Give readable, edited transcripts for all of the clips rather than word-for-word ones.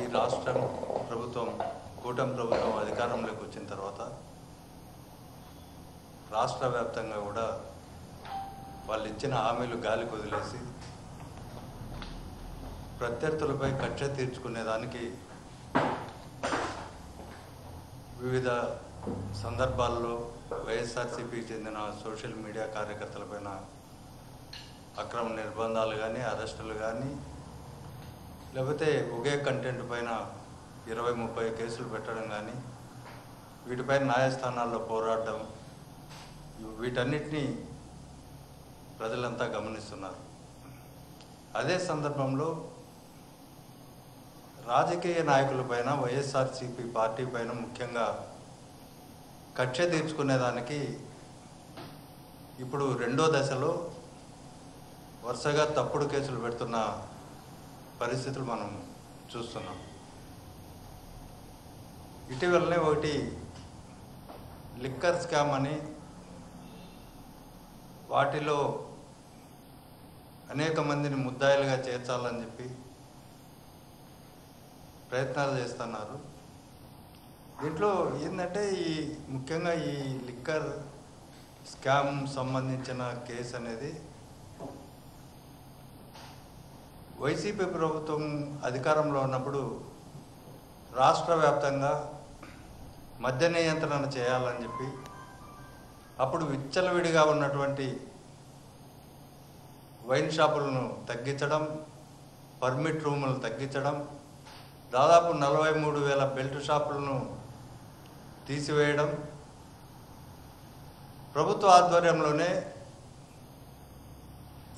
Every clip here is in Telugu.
ఈ రాష్ట్రం ప్రభుత్వం కూటమి ప్రభుత్వం అధికారంలోకి వచ్చిన తర్వాత రాష్ట్ర వ్యాప్తంగా కూడా వాళ్ళు ఇచ్చిన హామీలు గాలికి వదిలేసి ప్రత్యర్థులపై కక్ష తీర్చుకునేదానికి వివిధ సందర్భాల్లో వైఎస్ఆర్సీపీకి చెందిన సోషల్ మీడియా కార్యకర్తలపైన అక్రమ నిర్బంధాలు కానీ అరెస్టులు కానీ లేకపోతే ఒకే కంటెంట్ పైన 20-30 కేసులు పెట్టడం కానీ వీటిపై న్యాయస్థానాల్లో పోరాడడం వీటన్నిటినీ ప్రజలంతా గమనిస్తున్నారు. అదే సందర్భంలో రాజకీయ నాయకులపైన వైఎస్ఆర్సీపీ పార్టీ పైన ముఖ్యంగా కక్ష తీర్చుకునేదానికి ఇప్పుడు రెండో దశలో వరుసగా తప్పుడు కేసులు పెడుతున్న పరిస్థితులు మనం చూస్తున్నాం. ఇటీవలనే ఒకటి లిక్కర్ స్కామ్ అని వాటిలో అనేక మందిని ముద్దాయిలుగా చేర్చాలని చెప్పి ప్రయత్నాలు చేస్తున్నారు. దీంట్లో ఏంటంటే ముఖ్యంగా ఈ లిక్కర్ స్కామ్ సంబంధించిన కేసు అనేది వైసీపీ ప్రభుత్వం అధికారంలో ఉన్నప్పుడు రాష్ట్ర వ్యాప్తంగా మద్య నియంత్రణ చేయాలని చెప్పి అప్పుడు విచ్చలవిడిగా ఉన్నటువంటి వైన్ షాపులను తగ్గించడం, పర్మిట్ రూములను తగ్గించడం, దాదాపు 43,000 బెల్ట్ షాపులను తీసివేయడం, ప్రభుత్వ ఆధ్వర్యంలోనే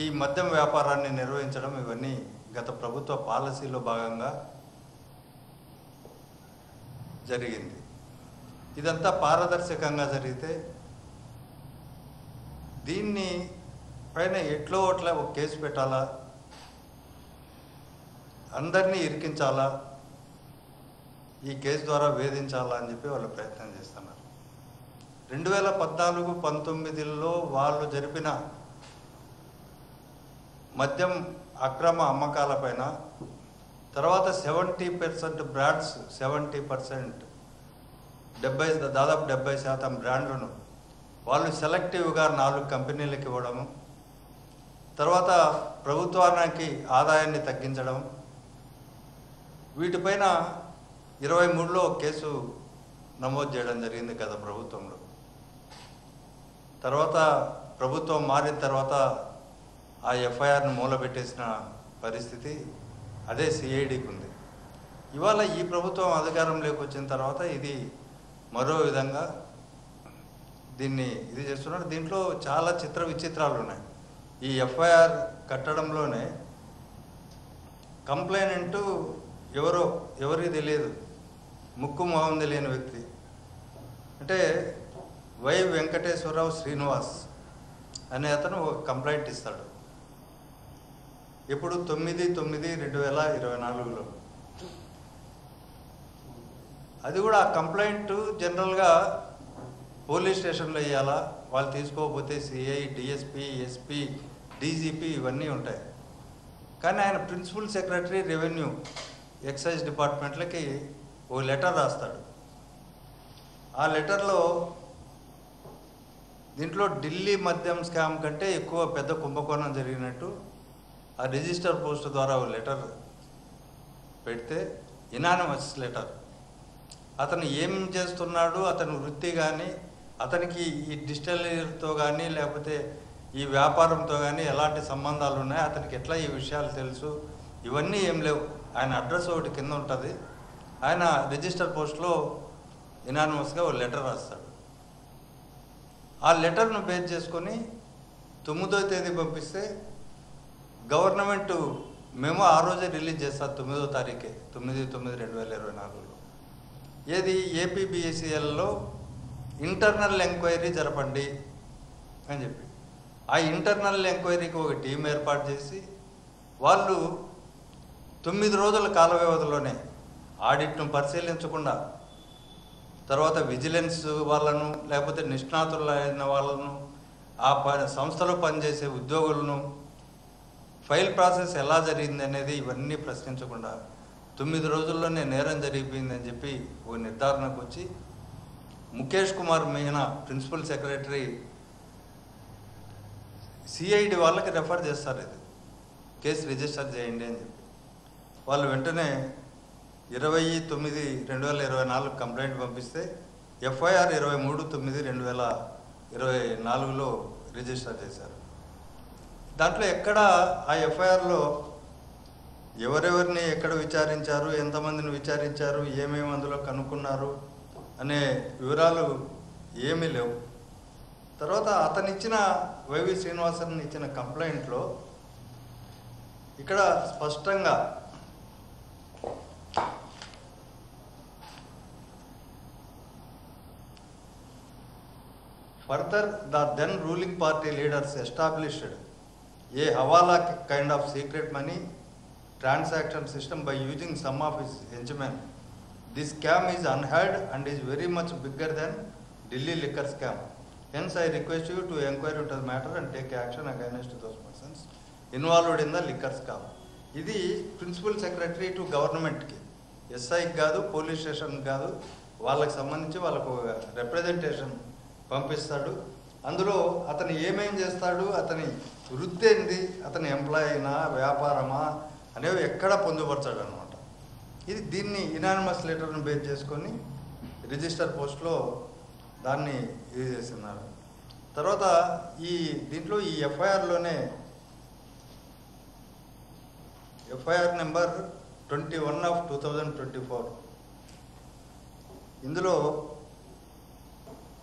ఈ మద్యం వ్యాపారాన్ని నిర్వహించడం, ఇవన్నీ గత ప్రభుత్వ పాలసీలో భాగంగా జరిగింది. ఇదంతా పారదర్శకంగా జరిగితే దీన్ని పైన ఎట్లో అట్లా ఒక కేసు పెట్టాలా, అందరినీ ఇరికించాలా, ఈ కేసు ద్వారా వేధించాలా అని చెప్పి వాళ్ళు ప్రయత్నం చేస్తున్నారు. 2014-19లో వాళ్ళు జరిపిన మద్యం అక్రమ అమ్మకాలపైన తర్వాత 70% బ్రాండ్స్ 70% దాదాపు 70% బ్రాండ్లను వాళ్ళు సెలెక్టివ్గా 4 కంపెనీలకు ఇవ్వడము, తర్వాత ప్రభుత్వానికి ఆదాయాన్ని తగ్గించడం, వీటిపైన 23లో కేసు నమోదు చేయడం జరిగింది గత ప్రభుత్వంలో. తర్వాత ప్రభుత్వం మారిన తర్వాత ఆ ఎఫ్ఐఆర్ను మూలబెట్టేసిన పరిస్థితి అదే సిఐడికి ఉంది. ఇవాళ ఈ ప్రభుత్వం అధికారంలోకి వచ్చిన తర్వాత ఇది మరో విధంగా ఇది చేస్తున్నారు. దీంట్లో చాలా విచిత్రాలు ఉన్నాయి. ఈ ఎఫ్ఐఆర్ కట్టడంలోనే కంప్లైనెంట్ ఎవరికి తెలియదు, ముక్కు మొహం తెలియని వ్యక్తి అంటే వై వెంకటేశ్వరరావు శ్రీనివాస్ అనే అతను ఒక కంప్లైంట్ ఇస్తాడు. ఇప్పుడు 9/9/2024లో అది కూడా ఆ కంప్లైంట్ జనరల్గా పోలీస్ స్టేషన్లో ఇవ్వాలా, వాళ్ళు తీసుకోకపోతే సిఐ, డిఎస్పి, ఎస్పి, డీజీపీ ఇవన్నీ ఉంటాయి. కానీ ఆయన ప్రిన్సిపల్ సెక్రటరీ రెవెన్యూ ఎక్సైజ్ డిపార్ట్మెంట్లకి ఓ లెటర్ రాస్తాడు. ఆ లెటర్లో దీంట్లో ఢిల్లీ మద్యం స్కామ్ కంటే ఎక్కువ పెద్ద కుంభకోణం జరిగినట్టు ఆ రిజిస్టర్ పోస్ట్ ద్వారా ఓ లెటర్ పెడితే, ఇనానిమస్ లెటర్, అతను ఏం చేస్తున్నాడు, అతని వృత్తి కానీ, అతనికి ఈ డిస్టిలరీతో కానీ లేకపోతే ఈ వ్యాపారంతో కానీ ఎలాంటి సంబంధాలు ఉన్నాయి, అతనికి ఎట్లా ఈ విషయాలు తెలుసు, ఇవన్నీ ఏం లేవు. ఆయన అడ్రస్ ఒకటి కింద ఉంటుంది. ఆయన రిజిస్టర్ పోస్ట్లో ఇనానిమస్గా ఓ లెటర్ రాస్తాడు. ఆ లెటర్ను బేస్ చేసుకొని 9వ తేదీ పంపిస్తే గవర్నమెంట్ మేము ఆ రోజే రిలీజ్ చేస్తారు 9వ తారీఖే 9/9/2024లో. ఏది ఏపీబీఎస్సీఎల్లో ఇంటర్నల్ ఎంక్వైరీ జరపండి అని చెప్పి ఆ ఇంటర్నల్ ఎంక్వైరీకి ఒక టీం ఏర్పాటు చేసి వాళ్ళు 9 రోజుల కాల వ్యవధిలోనే ఆడిట్ను పరిశీలించకుండా తర్వాత విజిలెన్స్ వాళ్ళను లేకపోతే నిష్ణాతులైన వాళ్ళను ఆ సంస్థలో పనిచేసే ఉద్యోగులను ఫైల్ ప్రాసెస్ ఎలా జరిగింది అనేది ఇవన్నీ ప్రశ్నించకుండా 9 రోజుల్లోనే నేరం జరిగిపోయిందని చెప్పి ఓ నిర్ధారణకు వచ్చి Mukesh Kumar Meena principal secretary CID వాళ్ళకి రెఫర్ చేస్తారు, ఇది కేసు రిజిస్టర్ చేయండి అని చెప్పి. వాళ్ళు వెంటనే 20/9/2024 కంప్లైంట్ పంపిస్తే ఎఫ్ఐఆర్ 23/9/2024లో రిజిస్టర్ చేశారు. దాంట్లో ఎక్కడ ఆ ఎఫ్ఐఆర్లో ఎవరెవరిని ఎక్కడ విచారించారు, ఎంతమందిని విచారించారు, ఏమేమి అందులో కనుక్కున్నారు అనే వివరాలు ఏమీ లేవు. తర్వాత అతనిచ్చిన వైవి శ్రీనివాసన్ ఇచ్చిన కంప్లైంట్లో ఇక్కడ స్పష్టంగా further the then ruling party leaders established a hawala kind of secret money transaction system by using some of his henchmen. This scam is unheard and is very much bigger than Delhi liquor scam. Hence I request you to inquire into the matter and take action against those persons involved in the liquor scam. ఇది ప్రిన్సిపల్ సెక్రటరీ టు గవర్నమెంట్కి, ఎస్ఐకి కాదు, పోలీస్ స్టేషన్కి కాదు, వాళ్ళకి సంబంధించి వాళ్ళకు రిప్రజెంటేషన్ పంపిస్తాడు. అందులో అతను ఏమేం చేస్తాడు, అతని వృత్తి ఏంది, అతని ఎంప్లాయీనా వ్యాపారమా అనేవి ఎక్కడ పొందుపరచాడు అనమాట. దీన్ని ఇనానిమస్ లెటర్ను బేస్ చేసుకొని రిజిస్టర్ పోస్ట్లో దాన్ని ఇది చేస్తున్నారు. తర్వాత దీంట్లో ఈ ఎఫ్ఐఆర్లోనే ఎఫ్ఐఆర్ నెంబర్ 21/2024 ఇందులో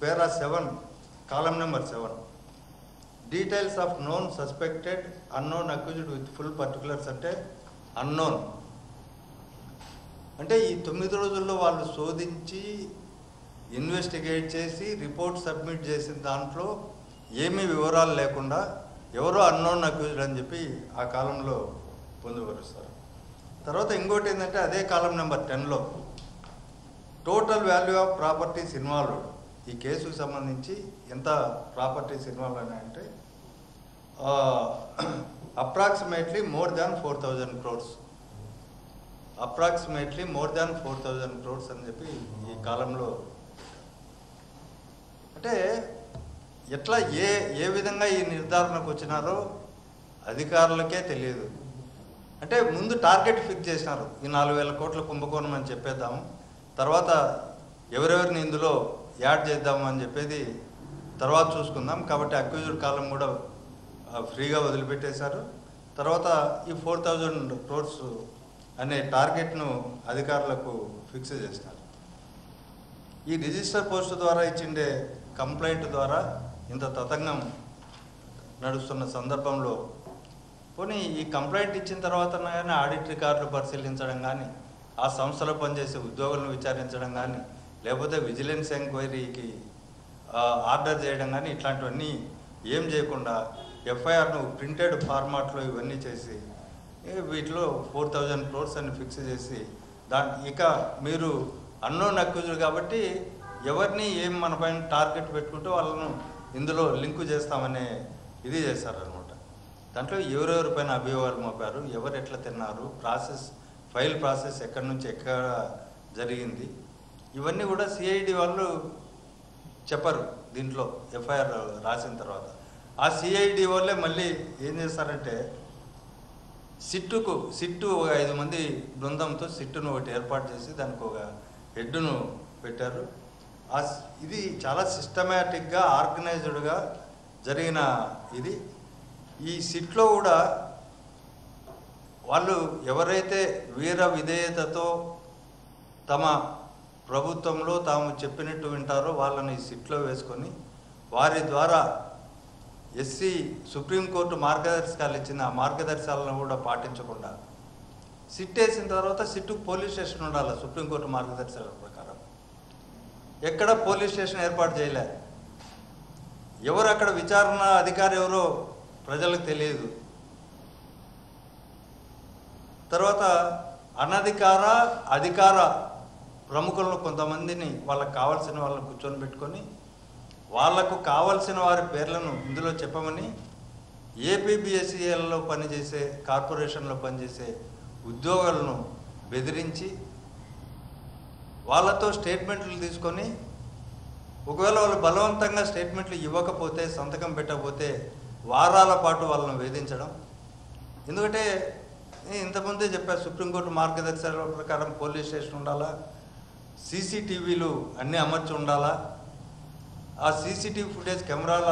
para 7 column number 7 details of known suspected unknown accused with full particulars అంటే అన్నోన్ అంటే ఈ 9 రోజుల్లో వాళ్ళు శోధించి ఇన్వెస్టిగేట్ చేసి రిపోర్ట్ సబ్మిట్ చేసిన దాంట్లో ఏమీ వివరాలు లేకుండా ఎవరో అన్నోన్ అక్యూజ్డ్ అని చెప్పి ఆ కాలంలో పొందుపరుస్తారు. తర్వాత ఇంకోటి ఏంటంటే అదే కాలం నెంబర్ 10లో total value of properties involved, ఈ కేసుకు సంబంధించి ఎంత ప్రాపర్టీస్ ఇన్వాల్వ్ అంటే approximately more than 4,000 crores, approximately more than 4,000 crores అని చెప్పి ఈ కాలంలో. అంటే ఎట్లా ఏ విధంగా ఈ నిర్ధారణకు వచ్చినారో అధికారులకే తెలియదు. అంటే ముందు టార్గెట్ ఫిక్స్ చేసినారు, ఈ 4,000 కోట్ల కుంభకోణం అని చెప్పేద్దాము, తర్వాత ఎవరెవరిని ఇందులో యాడ్ చేద్దాము అని చెప్పేది తర్వాత చూసుకుందాం. కాబట్టి అక్యూజ్డ్ కాలం కూడా ఫ్రీగా వదిలిపెట్టేశారు. తర్వాత ఈ 4,000 crores అనే టార్గెట్ను అధికారులకు ఫిక్స్ చేసినారు. ఈ రిజిస్టర్ పోస్ట్ ద్వారా ఇచ్చిండే కంప్లైంట్ ద్వారా ఇంత తతంగం నడుస్తున్న సందర్భంలో పోనీ ఈ కంప్లైంట్ ఇచ్చిన తర్వాత కానీ ఆడిట్ రికార్డులు పరిశీలించడం కానీ, ఆ సంస్థలో పనిచేసే ఉద్యోగులను విచారించడం కానీ, లేకపోతే విజిలెన్స్ ఎంక్వైరీకి ఆర్డర్ చేయడం కానీ ఇట్లాంటివన్నీ ఏం చేయకుండా ఎఫ్ఐఆర్ను ప్రింటెడ్ ఫార్మాట్లో ఇవన్నీ చేసి వీటిలో 4,000 crores అని ఫిక్స్ చేసి ఇక మీరు అన్నోన్ అక్యూజ్డ్ కాబట్టి ఎవరిని ఏం మన పైన టార్గెట్ పెట్టుకుంటే వాళ్ళను ఇందులో లింకు చేస్తామనే ఇది చేశారనమాట. దాంట్లో ఎవరెవరి పైన అభియోగాలు మోపారు, ఎవరు ఎట్లా తిన్నారు, ఫైల్ ప్రాసెస్ ఎక్కడి నుంచి ఎక్కడ జరిగింది, ఇవన్నీ కూడా సిఐడి వాళ్ళు చెప్పరు దీంట్లో ఎఫ్ఐఆర్ రాసిన తర్వాత. ఆ సిఐడి వాళ్ళే మళ్ళీ ఏం చేస్తారంటే సిట్టు ఒక 5 మంది బృందంతో సిట్టును ఒకటి ఏర్పాటు చేసి దానికి ఒక హెడ్ను పెట్టారు. ఇది చాలా సిస్టమేటిక్గా ఆర్గనైజ్డ్గా జరిగిన ఇది. ఈ సిట్లో కూడా వాళ్ళు ఎవరైతే వీర విధేయతతో తమ ప్రభుత్వంలో తాము చెప్పినట్టు వింటారో వాళ్ళని సిట్లో వేసుకొని వారి ద్వారా సుప్రీంకోర్టు మార్గదర్శకాలు ఇచ్చిన ఆ మార్గదర్శకాలను కూడా పాటించకుండా సిట్ వేసిన తర్వాత సిట్టుకు పోలీస్ స్టేషన్ ఉండాలి. సుప్రీంకోర్టు మార్గదర్శకాల ప్రకారం ఎక్కడ పోలీస్ స్టేషన్ ఏర్పాటు చేయలే. ఎవరు అక్కడ విచారణ అధికారి ఎవరో ప్రజలకు తెలియదు. తర్వాత అధికార ప్రముఖులను కొంతమందిని వాళ్ళకు కావాల్సిన వాళ్ళని కూర్చొని పెట్టుకొని వాళ్లకు కావాల్సిన వారి పేర్లను ఇందులో చెప్పమని ఏపీబీఎస్సీఎల్లో పనిచేసే కార్పొరేషన్లో పనిచేసే ఉద్యోగులను బెదిరించి వాళ్ళతో స్టేట్మెంట్లు తీసుకొని ఒకవేళ వాళ్ళు బలవంతంగా స్టేట్మెంట్లు ఇవ్వకపోతే, సంతకం పెట్టకపోతే వారాల పాటు వాళ్ళని వేధించడం. ఎందుకంటే ఇంతకుముందే చెప్పారు, సుప్రీంకోర్టు మార్గదర్శకాల ప్రకారం పోలీస్ స్టేషన్ ఉండాలా, సీసీటీవీలు అన్నీ అమర్చి ఉండాలా, ఆ సీసీటీవీ ఫుటేజ్ కెమెరాల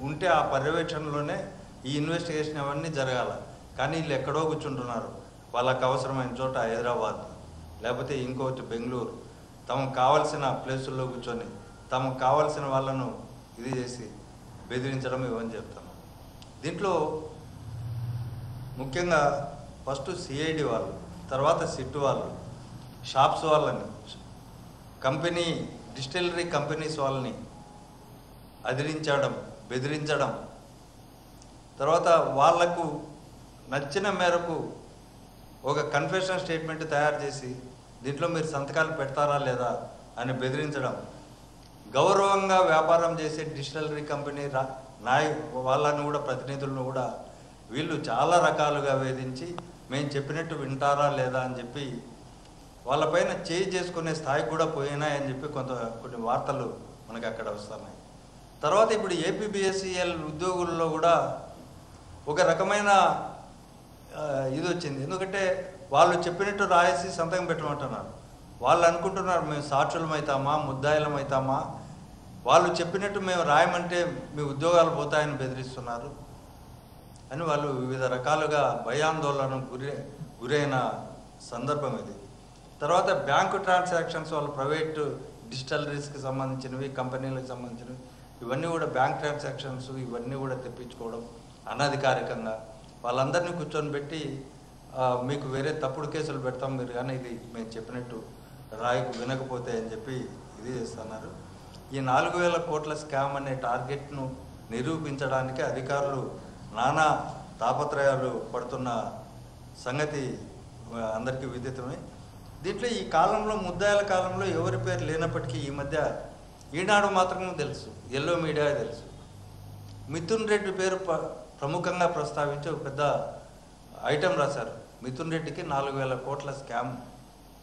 ఉంటే ఆ పర్యవేక్షణలోనే ఈ ఇన్వెస్టిగేషన్ అవన్నీ జరగాల. కానీ వీళ్ళు ఎక్కడో కూర్చుంటున్నారు, వాళ్ళకు అవసరమైన చోట హైదరాబాద్ లేకపోతే ఇంకోటి బెంగళూరు, తమకు కావాల్సిన ప్లేసుల్లో కూర్చొని తమకు కావాల్సిన వాళ్ళను ఇది చేసి బెదిరించడం ఇవన్నీ చెప్తాను. దీంట్లో ముఖ్యంగా ఫస్ట్ సిఐడి వాళ్ళు, తర్వాత సిట్ వాళ్ళు, షాప్స్ వాళ్ళని, కంపెనీ డిస్టిలరీ కంపెనీస్ వాళ్ళని అదిరించడం, బెదిరించడం, తర్వాత వాళ్లకు నచ్చిన మేరకు ఒక కన్ఫెషన్ స్టేట్మెంట్ తయారు చేసి దీంట్లో మీరు సంతకాలు పెడతారా లేదా అని బెదిరించడం, గౌరవంగా వ్యాపారం చేసే డిస్టిలరీ కంపెనీ వాళ్ళని కూడా, ప్రతినిధులను కూడా వీళ్ళు చాలా రకాలుగా వేధించి మేము చెప్పినట్టు వింటారా లేదా అని చెప్పి వాళ్ళపైన చేయి చేసుకునే స్థాయికి కూడా పోయినాయని చెప్పి కొన్ని వార్తలు మనకు అక్కడ వస్తున్నాయి. తర్వాత ఇప్పుడు ఏపీబీఎస్సీఎల్ ఉద్యోగుల్లో కూడా ఒక రకమైన ఇది వచ్చింది. ఎందుకంటే వాళ్ళు చెప్పినట్టు రాయేసి సంతకం పెట్టమంటున్నారు. వాళ్ళు అనుకుంటున్నారు మేము సాక్షులం అవుతామా, ముద్దాయిలం అవుతామా, వాళ్ళు చెప్పినట్టు మేము రాయమంటే మీ ఉద్యోగాలు పోతాయని బెదిరిస్తున్నారు అని వాళ్ళు వివిధ రకాలుగా భయాందోళనకు గురైన సందర్భం ఇది. తర్వాత బ్యాంకు ట్రాన్సాక్షన్స్, వాళ్ళు ప్రైవేటు డిస్టిలరీస్కి సంబంధించినవి, కంపెనీలకు సంబంధించినవి, ఇవన్నీ కూడా బ్యాంక్ ట్రాన్సాక్షన్స్ ఇవన్నీ కూడా తెప్పించుకోవడం అనధికారికంగా వాళ్ళందరినీ కూర్చొని పెట్టి మీకు వేరే తప్పుడు కేసులు పెడతాం మీరు కానీ ఇది మేము చెప్పినట్టు రాయికు వినకపోతే అని చెప్పి ఇది చేస్తున్నారు. ఈ 4,000 కోట్ల స్కామ్ అనే టార్గెట్ను నిరూపించడానికి అధికారులు నానా తాపత్రయాలు పడుతున్న సంగతి అందరికీ విదితమే. దీంట్లో ఈ కాలంలో, ముద్దాయిల కాలంలో ఎవరి పేరు లేనప్పటికీ ఈ మధ్య ఈనాడు మాత్రమే తెలుసు, ఎల్లో మీడియా తెలుసు. మిథున్ రెడ్డి పేరు ప్రముఖంగా ప్రస్తావించి ఒక పెద్ద ఐటెం రాశారు. మిథున్ రెడ్డికి 4,000 కోట్ల స్కామ్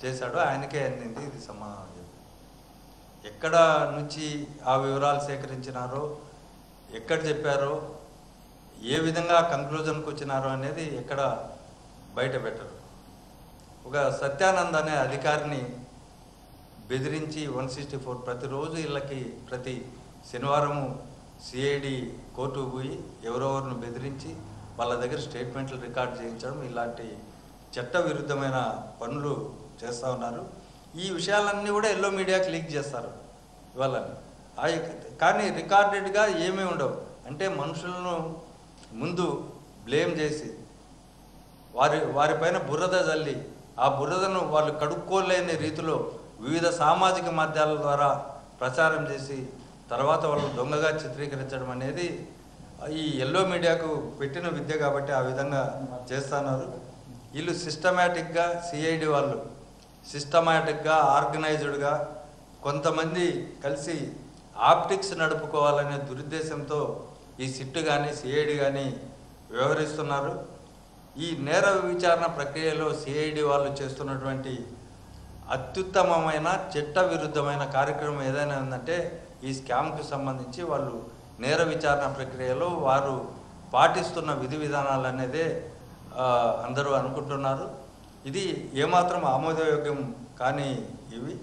చేశాడు, ఆయనకే అందింది ఇది సమాధానం చెప్పి. ఎక్కడ నుంచి ఆ వివరాలు సేకరించినారో, ఎక్కడ చెప్పారో, ఏ విధంగా కంక్లూజన్కి వచ్చినారో అనేది ఎక్కడ బయట పెట్టరు. ఒక సత్యానంద్ అనే అధికారిని బెదిరించి 164 ప్రతిరోజు ఇళ్ళకి ప్రతి శనివారము సిఐడి కోర్టుకు పోయి ఎవరెవరిని బెదిరించి వాళ్ళ దగ్గర స్టేట్మెంట్లు రికార్డ్ చేయించడం, ఇలాంటి చట్ట విరుద్ధమైన పనులు చేస్తూ ఉన్నారు. ఈ విషయాలన్నీ కూడా ఎల్లో మీడియాకి లీక్ చేస్తారు ఇవాళ. కానీ రికార్డెడ్గా ఏమీ ఉండవు. అంటే మనుషులను ముందు బ్లేమ్ చేసి వారిపైన బురద జల్లి ఆ బురదను వాళ్ళు కడుక్కోలేని రీతిలో వివిధ సామాజిక మాధ్యమాల ద్వారా ప్రచారం చేసి తర్వాత వాళ్ళు దొంగగా చిత్రీకరించడం అనేది ఈ ఎల్లో మీడియాకు పెట్టిన విద్య కాబట్టి ఆ విధంగా చేస్తున్నారు. వీళ్ళు సిస్టమేటిక్గా, సిఐడి వాళ్ళు సిస్టమేటిక్గా, ఆర్గనైజ్డ్గా కొంతమంది కలిసి ఆప్టిక్స్ నడుపుకోవాలనే దురుద్దేశంతో ఈ సిట్ కానీ సిఐడి కానీ వ్యవహరిస్తున్నారు. ఈ నేర విచారణ ప్రక్రియలో సిఐడి వాళ్ళు చేస్తున్నటువంటి అత్యుత్తమమైన చట్ట విరుద్ధమైన కార్యక్రమం ఏదైనా ఉందంటే ఈ స్కామ్కి సంబంధించి వాళ్ళు నేర విచారణ ప్రక్రియలో వారు పాటిస్తున్న విధి విధానాలు అనేదే అందరూ అనుకుంటున్నారు. ఇది ఏమాత్రం ఆమోదయోగ్యం కానీ ఇవి